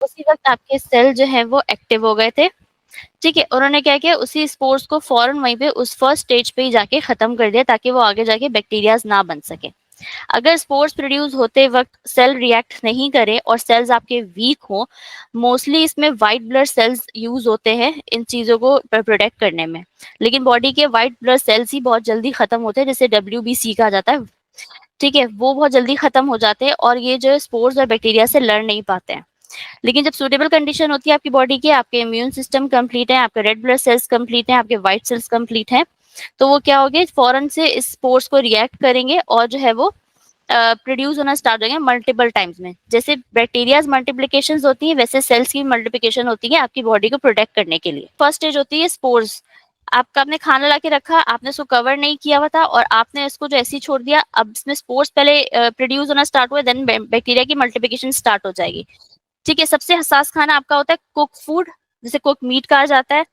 उसी वक़्त आपके सेल जो हैं वो एक्टिव हो गए थे, ठीक है? उन्होंने क्या किया, उसी स्पोर्स को फ़ौरन वहीं पे उस फर्स्ट स्टेज पे ही जाके ख़त्म कर दिया ताकि वो आगे जाके बैक्टीरियाज़ ना बन सकें। अगर स्पोर्स प्रोड्यूस होते वक़्त सेल रिएक्ट नहीं करें और सेल्स आपके वीक हों, मोस्टली इसमें व्हाइट ब्लड सेल्स यूज़ होते हैं इन चीज़ों को प्रोटेक्ट करने में। लेकिन बॉडी के व्हाइट ब्लड सेल्स ही बहुत जल्दी खत्म होते हैं, जिसे डब्ल्यूबीसी कहा जाता है, ठीक है? वो बहुत जल्दी खत्म हो जाते हैं और ये जो स्पोर्स और बैक्टीरिया से लड़ नहीं पाते हैं। लेकिन जब सूटेबल कंडीशन होती है आपकी बॉडी की, आपके इम्यून सिस्टम कंप्लीट है, आपके रेड ब्लड सेल्स कंप्लीट हैं, आपके व्हाइट सेल्स कंप्लीट हैं, तो वो क्या होगे, फौरन से इस स्पोर्स को रिएक्ट करेंगे और जो है वो प्रोड्यूस होना स्टार्ट हो गए मल्टीपल टाइम्स में। जैसे बैक्टीरियाज मल्टीप्लिकेशंस होती है, वैसे सेल्स की मल्टीप्लिकेशन होती है आपकी बॉडी को प्रोटेक्ट करने के लिए। फर्स्ट स्टेज होती है स्पोर्स। आपका आपने खाना लाके रखा, आपने उसको कवर नहीं किया हुआ था और आपने इसको जो ऐसे ही छोड़ दिया, अब इसमें स्पोर्स पहले प्रोड्यूस होना स्टार्ट हुआ, देन बैक्टीरिया की मल्टीप्लिकेशन स्टार्ट हो जाएगी। ठीक है, सबसे हसास खाना आपका होता है कुक फूड, जिसे कुक मीट कहा जाता है।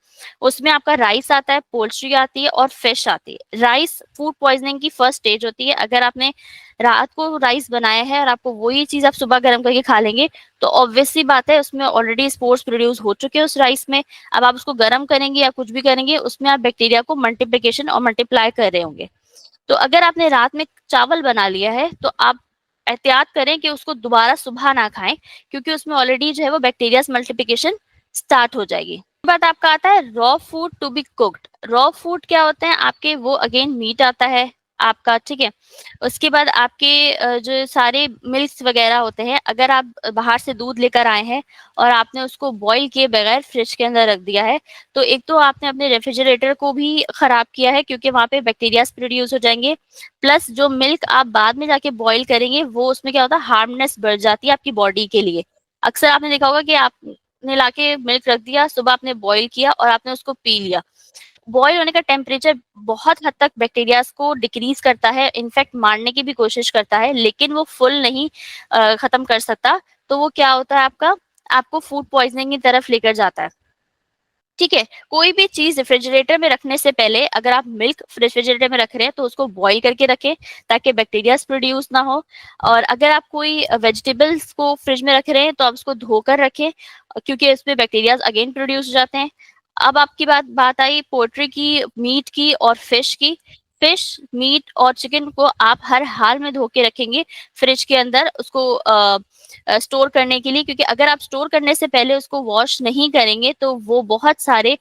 उसमें आपका राइस आता है, पोल्ट्री आती है और फिश आती है। राइस फूड पॉइजनिंग की फर्स्ट स्टेज होती है। अगर आपने रात को राइस बनाया है और आपको वही चीज आप सुबह गर्म करके खा लेंगे, तो ऑब्वियस सी बात है उसमें ऑलरेडी स्पोर्स प्रोड्यूस हो चुके हैं उस राइस में। अब आप उसको गर्म करेंगे या कुछ भी करेंगे, उसमें आप बैक्टीरिया को मल्टीप्लिकेशन और मल्टीप्लाई कर रहे होंगे। तो अगर आपने रात में चावल बना लिया है, तो आप एहतियात करें कि उसको दोबारा सुबह ना खाएं, क्योंकि उसमें ऑलरेडी जो है वो बैक्टीरियाज मल्टीप्लिकेशन स्टार्ट हो जाएगी। बात आपका आता है raw food to be cooked. Raw food क्या होते हैं आपके, वो अगेन मीट आता है आपका, ठीक है। उसके बाद आपके जो सारे मिल्क्स वगैरह होते हैं, अगर आप बाहर से दूध लेकर आए हैं और आपने उसको बॉईल किए बगैर फ्रिज के अंदर रख दिया है, तो एक तो आपने अपने रेफ्रिजरेटर को भी खराब किया है, क्योंकि वहां पे बैक्टीरियाज प्रोड्यूस हो जाएंगे। प्लस जो मिल्क आप बाद में जाके बॉईल करेंगे, वो उसमें क्या होता है, हार्मनेस बढ़ जाती है आपकी बॉडी के लिए। अक्सर आपने देखा होगा कि आपने लाके मिल्क रख दिया, सुबह आपने बॉईल किया और आपने उसको पी लिया। बॉयल होने का टेम्परेचर बहुत हद तक बैक्टीरियाज को डिक्रीज करता है, इनफैक्ट मारने की भी कोशिश करता है, लेकिन वो फुल नहीं खत्म कर सकता। तो वो क्या होता है आपका, आपको फूड पॉइजनिंग की तरफ लेकर जाता है। ठीक है, कोई भी चीज रेफ्रिजरेटर में रखने से पहले, अगर आप मिल्क रेफ्रिजरेटर में रख रहे हैं तो उसको बॉईल करके रखें ताकि बैक्टीरिया प्रोड्यूस ना हो। और अगर आप कोई वेजिटेबल्स को फ्रिज में रख रहे हैं तो आप उसको धोकर रखें, क्योंकि इसमें बैक्टीरिया अगेन प्रोड्यूस हो जाते हैं। अब आपकी बात बात आई पोल्ट्री की, मीट की और फिश की। फिश, मीट और चिकन को आप हर हाल में धो के रखेंगे फ्रिज के अंदर, उसको स्टोर करने के लिए, क्योंकि अगर आप स्टोर करने से पहले उसको वॉश नहीं करेंगे तो वो बहुत सारे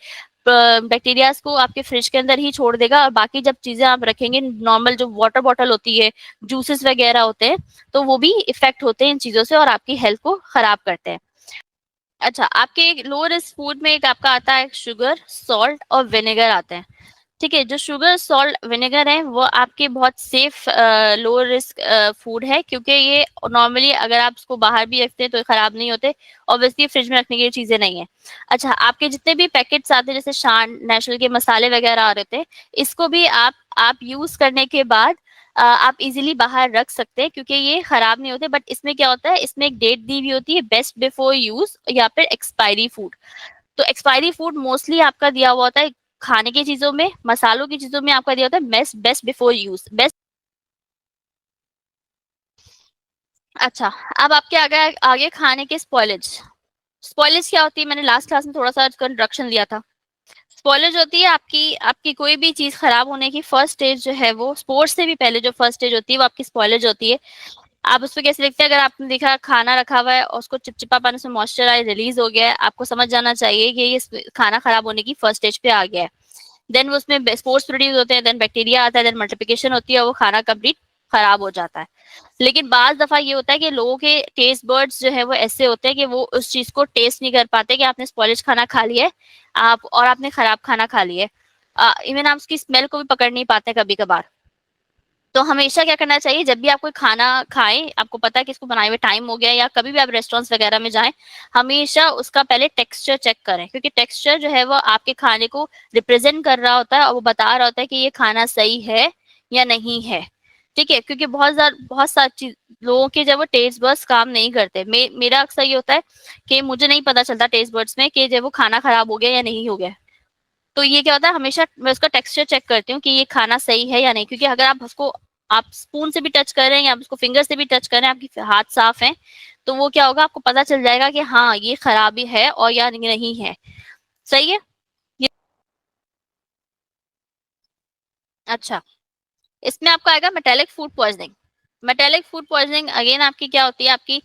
बैक्टीरियाज को आपके फ्रिज के अंदर ही छोड़ देगा, और बाकी जब चीजें आप रखेंगे, नॉर्मल जो वाटर बॉटल होती है, जूसेस वगैरह होते हैं, तो वो भी इफेक्ट होते हैं इन चीजों से और आपकी हेल्थ को खराब करते हैं। अच्छा, आपके लो रिस्क फूड में एक आपका आता है शुगर, सॉल्ट और विनेगर आते हैं। ठीक है, जो शुगर, सॉल्ट, विनेगर है वो आपके बहुत सेफ लो रिस्क फूड है, क्योंकि ये नॉर्मली अगर आप इसको बाहर भी रखते हैं तो खराब नहीं होते। ऑब्वियसली फ्रिज में रखने की चीजें नहीं है। अच्छा, आपके जितने भी पैकेट्स आते हैं, जैसे शान नेशनल के मसाले वगैरह आ रहे थे, इसको भी आप यूज करने के बाद आप इजीली बाहर रख सकते हैं, क्योंकि ये खराब नहीं होते। बट इसमें क्या होता है, इसमें एक डेट दी हुई होती है, बेस्ट बिफोर यूज या फिर एक्सपायरी फूड। तो एक्सपायरी फूड मोस्टली आपका दिया हुआ होता है खाने की चीजों में, मसालों की चीजों में आपका दिया होता है best best before use, best. अच्छा, अब आपके आगे आगे खाने के स्पॉइलेज। स्पॉइलेज क्या होती है, मैंने लास्ट क्लास में थोड़ा सा इंट्रोडक्शन दिया था। स्पॉइलेज होती है आपकी आपकी कोई भी चीज खराब होने की फर्स्ट स्टेज जो है, वो स्पोर्ट्स से भी पहले जो फर्स्ट स्टेज होती है वो आपकी स्पॉइलेज होती है। आप उस पर कैसे लिखते हैं, अगर आपने देखा खाना रखा हुआ है और उसको चिपचिपापन, उसमें मॉइस्चराइज रिलीज हो गया है, आपको समझ जाना चाहिए कि ये खाना खराब होने की फर्स्ट स्टेज पे आ गया है। देन वो उसमें स्पोर्स प्रोड्यूस होते हैं, देन बैक्टीरिया आता है, देन मल्टीप्लिकेशन होती है, वो खाना कंप्लीट खराब हो जाता है। लेकिन बाज दफा ये होता है कि लोगों के टेस्ट बर्ड्स जो है वो ऐसे होते हैं कि वो उस चीज को टेस्ट नहीं कर पाते कि आपने स्पॉलिश खाना खा लिया है, आप और आपने खराब खाना खा लिया है। इवन आप उसकी स्मेल को भी पकड़ नहीं पाते कभी कभार। तो हमेशा क्या करना चाहिए, जब भी आप कोई खाना खाएं, आपको पता है कि इसको बनाए हुए टाइम हो गया, या कभी भी आप रेस्टोरेंट्स वगैरह में जाएं, हमेशा उसका पहले टेक्सचर चेक करें, क्योंकि टेक्सचर जो है वो आपके खाने को रिप्रेजेंट कर रहा होता है और वो बता रहा होता है कि ये खाना सही है या नहीं है। ठीक है, क्योंकि बहुत सारी चीज लोगों के जब वो टेस्ट बर्ड्स काम नहीं करते, मेरा अक्सर ये होता है कि मुझे नहीं पता चलता टेस्ट बर्ड्स में कि जब वो खाना खराब हो गया या नहीं हो गया। तो ये क्या होता है, हमेशा मैं उसका टेक्सचर चेक करती हूँ कि ये खाना सही है या नहीं, क्योंकि अगर आप उसको आप स्पून से भी टच कर रहे हैं या आप उसको फिंगर से भी टच कर रहे हैं, आपके हाथ साफ हैं, तो वो क्या होगा, आपको पता चल जाएगा कि हाँ ये खराबी है और या नहीं है। सही है। ये अच्छा, इसमें आपको आएगा metallic food poisoning. Metallic food poisoning again आपकी क्या होती है, आपकी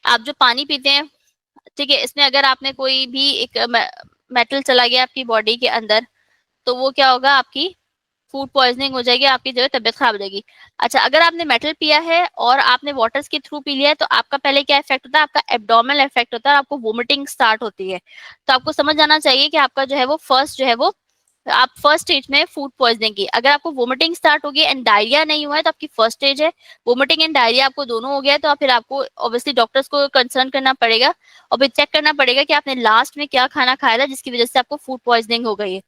आप जो पानी पीते हैं, ठीक है, इसमें अगर आपने कोई भी एक मेटल चला गया आपकी बॉडी के अंदर, तो वो क्या होगा, आपकी फूड पॉइजनिंग हो जाएगी, आपकी जो है तबियत खराब हो जाएगी। अच्छा, अगर आपने मेटल पिया है और आपने वाटर्स के थ्रू पी लिया है, तो आपका पहले क्या इफेक्ट होता है, आपका एब्डोमिनल इफेक्ट होता है, आपको वोमिटिंग स्टार्ट होती है। तो आपको समझ आना चाहिए कि आपका जो है वो फर्स्ट जो है वो आप फर्स्ट स्टेज में फूड पॉइजनिंग की। अगर आपको वोमिटिंग स्टार्ट होगी एंड डायरिया नहीं हुआ है तो आपकी फर्स्ट स्टेज है। वोमिटिंग एंड डायरिया आपको दोनों हो गया है, तो फिर आपको ऑब्वियसली डॉक्टर्स को कंसर्न करना पड़ेगा और फिर चेक करना पड़ेगा कि आपने लास्ट में क्या खाना खाया था जिसकी वजह से आपको फूड पॉइजनिंग हो गई है।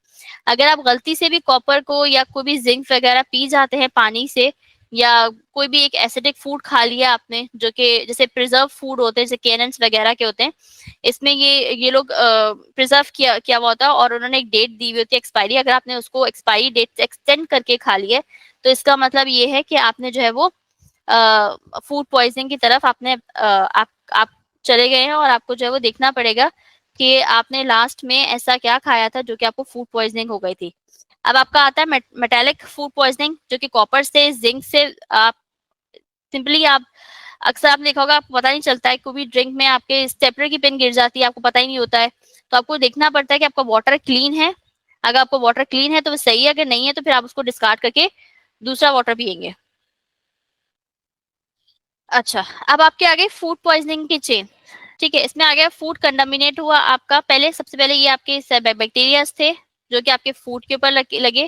अगर आप गलती से भी कॉपर को या कोई भी जिंक वगैरह पी जाते हैं पानी से, या कोई भी एक एसिडिक फूड खा लिया आपने, जो कि जैसे प्रिजर्व फूड होते हैं, जैसे कैनन्स वगैरह के होते हैं, इसमें ये लोग प्रिजर्व किया किया हुआ होता है और उन्होंने एक डेट दी हुई होती है एक्सपायरी। अगर आपने उसको एक्सपायरी डेट एक्सटेंड करके खा लिया है, तो इसका मतलब ये है कि आपने जो है वो फूड पॉइजनिंग की तरफ आप चले गए हैं और आपको जो है वो देखना पड़ेगा कि आपने लास्ट में ऐसा क्या खाया था जो कि आपको फूड पॉइजनिंग हो गई थी। अब आपका आता है मेटालिक फूड पॉइजनिंग, जो कि कॉपर से, जिंक से, आप सिंपली आप अक्सर आपने देखा होगा, आपको पता नहीं चलता है, कोई भी ड्रिंक में आपके स्टेपलर की पिन गिर जाती है, आपको पता ही नहीं होता है। तो आपको देखना पड़ता है कि आपका वाटर क्लीन है। अगर आपका वाटर क्लीन है तो वो सही है, अगर नहीं है तो फिर आप उसको डिस्कार्ड करके दूसरा वाटर पियेंगे। अच्छा, अब आपके आगे फूड पॉइजनिंग की चेन। ठीक है, इसमें आ गया फूड कंटामिनेट हुआ आपका। पहले सबसे पहले ये आपके बैक्टीरियाज थे जो कि आपके फूड के ऊपर लगे।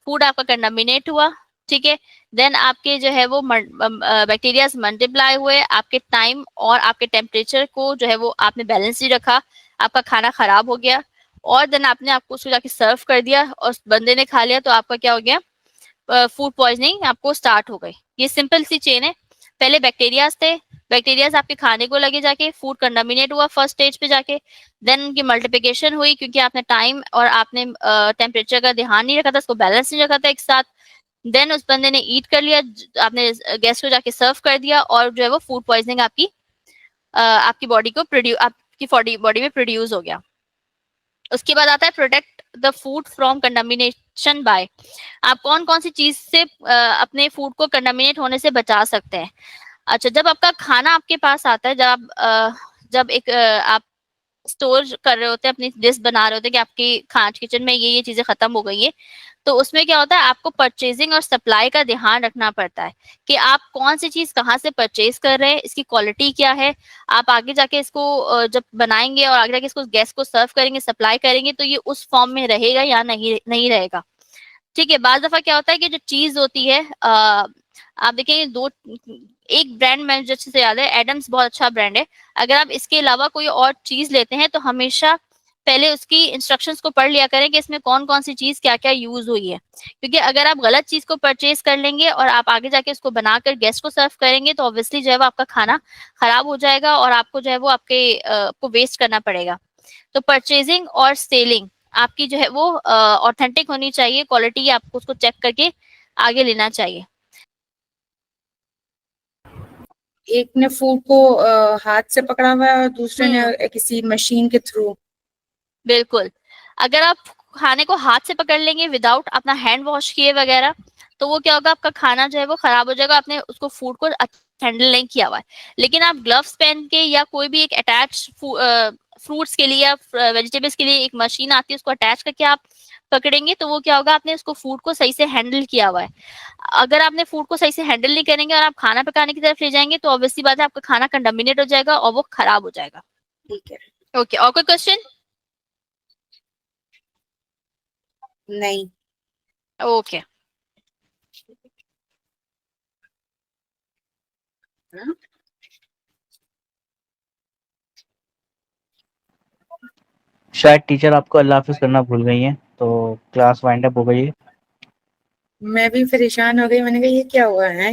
फूड आपका कंटामिनेट हुआ। ठीक है, देन आपके जो है वो बैक्टीरियाज मल्टीप्लाई हुए, आपके टाइम और आपके टेम्परेचर को जो है वो आपने बैलेंस नहीं रखा, आपका खाना खराब हो गया, और देन आपने आपको उसको जाके सर्व कर दिया और उस बंदे ने खा लिया, तो आपका क्या हो गया, फूड पॉइजनिंग आपको स्टार्ट हो गई। ये सिंपल सी चेन है। पहले बैक्टीरियाज थे, बैक्टीरियाज आपके खाने को लगे जाके, फूड कंटामिनेट हुआ फर्स्ट स्टेज पे जाके, देन उनकी मल्टीप्लिकेशन हुई क्योंकि आपने टाइम और आपने टेम्परेचर का ध्यान नहीं रखा था, उसको बैलेंस नहीं रखा था एक साथ। देन उस बंदे ने ईट कर लिया, आपने गेस्ट को जाके सर्व कर दिया, और जो है वो फूड पॉइजनिंग आपकी बॉडी को प्रोड्यूस आपकी बॉडी में प्रोड्यूस हो गया। उसके बाद आता है protect the food from contamination by. आप कौन कौन सी चीज से अपने फूड को कंटामिनेट होने से बचा सकते हैं। अच्छा, जब आपका खाना आपके पास आता है, जब आप स्टोर कर रहे होते हैं, अपनी डिश बना रहे होते हैं कि आपकी किचन में ये चीजें खत्म हो गई है, तो उसमें क्या होता है, आपको परचेजिंग और सप्लाई का ध्यान रखना पड़ता है कि आप कौन सी चीज कहाँ से परचेज कर रहे हैं, इसकी क्वालिटी क्या है। आप आगे जाके इसको जब बनाएंगे और आगे जाके इसको गेस्ट को सर्व करेंगे, सप्लाई करेंगे, तो ये उस फॉर्म में रहेगा या नहीं नहीं रहेगा। ठीक है, बाज दफा क्या होता है कि जो चीज होती है, आप देखेंगे दो, एक ब्रांड में जैसे से याद है, एडम्स बहुत अच्छा ब्रांड है। अगर आप इसके अलावा कोई और चीज लेते हैं तो हमेशा पहले उसकी इंस्ट्रक्शंस को पढ़ लिया करें कि इसमें कौन कौन सी चीज क्या क्या यूज हुई है, क्योंकि अगर आप गलत चीज को परचेज कर लेंगे और आप आगे जाके उसको बनाकर गेस्ट को सर्व करेंगे, तो ऑब्वियसली जो है वो आपका खाना खराब हो जाएगा और आपको जो है वो आपको वेस्ट करना पड़ेगा। तो परचेजिंग और सेलिंग आपकी जो है वो ऑथेंटिक होनी चाहिए, क्वालिटी आपको उसको चेक करके आगे लेना चाहिए। एक ने फूड को हाथ से पकड़ा हुआ है और दूसरे हम्म, ने किसी मशीन के थ्रू। बिल्कुल। अगर आप खाने को हाथ से पकड़ लेंगे विदाउट अपना हैंड वॉश किए वगैरह, तो वो क्या होगा, आपका खाना जो है वो खराब हो जाएगा, आपने उसको फूड को हैंडल नहीं किया हुआ है। लेकिन आप ग्लव्स पहन के या कोई भी एक अटैच फ्रूट्स के लिए या वेजिटेबल्स के लिए एक मशीन आती है, उसको अटैच करके आप पकड़ेंगे, तो वो क्या होगा, आपने उसको फूड को सही से हैंडल किया हुआ है। अगर आपने फूड को सही से हैंडल नहीं करेंगे और आप खाना पकाने की तरफ ले जाएंगे, तो ऑब्वियसली बात है, आपका खाना कंटामिनेट हो जाएगा और वो खराब हो जाएगा। ठीक है। ओके, और कोई क्वेश्चन? नहीं। ओके। हाँ? शायद टीचर आपको अल्लाह हाफिज करना भूल गई हैं, तो क्लास वाइंड अप हो गई है। मैं भी परेशान हो गई, मैंने कहा ये क्या हुआ है।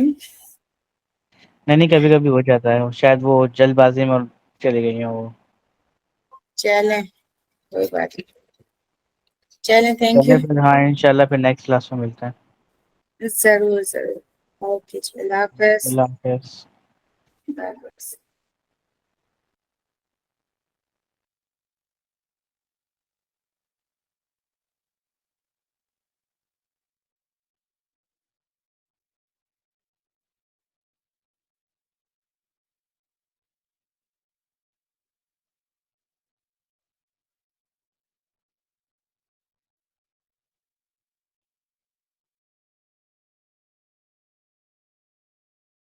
नहीं, कभी कभी हो जाता है, शायद वो जल्दबाजी में चली गई हैं वो। चलें, कोई बात नहीं। चलें, थैंक यू। चलिए फिर, हाँ इंशाल्लाह फिर नेक्स्ट क्लास में मिलते हैं। जरूर जरूर। ओके, अल्लाह हाफिज। अल्लाह हाफिज। Bye bye.